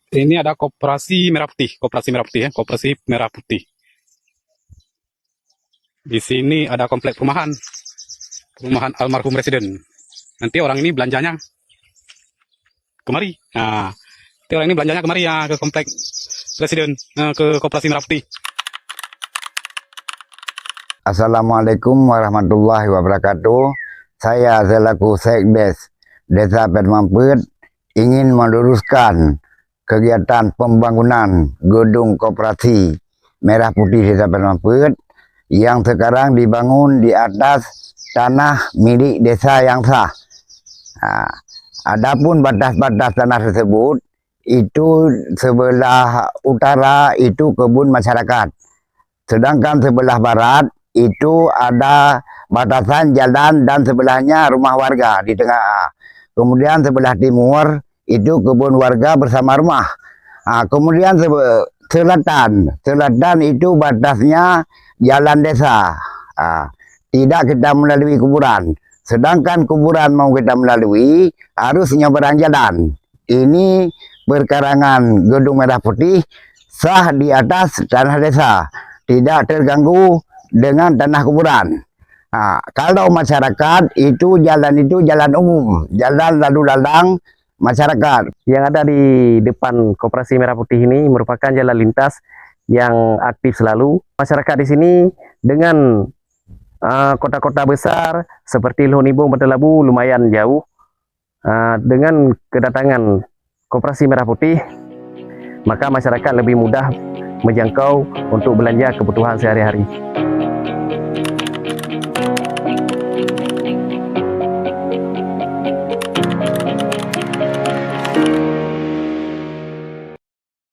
Ini ada Koperasi Merah Putih, Koperasi Merah Putih ya, Koperasi Merah Putih. Di sini ada komplek perumahan, perumahan almarhum presiden. Nanti orang ini belanjanya kemari. Nah, nanti orang ini belanjanya kemari ya ke komplek presiden, ke Koperasi Merah Putih. Assalamualaikum warahmatullahi wabarakatuh. Saya selaku Sekdes Desa Petmampet ingin meluruskan kegiatan pembangunan gedung koperasi Merah Putih Desa Petmampet yang sekarang dibangun di atas tanah milik desa yang sah. Nah, adapun batas-batas tanah tersebut itu sebelah utara itu kebun masyarakat, sedangkan sebelah barat itu ada batasan jalan dan sebelahnya rumah warga di tengah. Kemudian sebelah timur itu kebun warga bersama rumah. Kemudian selatan itu batasnya jalan desa. Tidak kita melalui kuburan. Sedangkan kuburan mau kita melalui harus nyeberang jalan. Ini berkarangan gedung Merah Putih sah di atas tanah desa, tidak terganggu dengan tanah kuburan. Kalau masyarakat itu jalan umum, jalan lalu lalang masyarakat. Yang ada di depan Koperasi Merah Putih ini merupakan jalan lintas yang aktif selalu. Masyarakat di sini dengan kota-kota besar seperti Lohonibong, Batalabu lumayan jauh. Dengan kedatangan Koperasi Merah Putih, maka masyarakat lebih mudah menjangkau untuk belanja kebutuhan sehari-hari.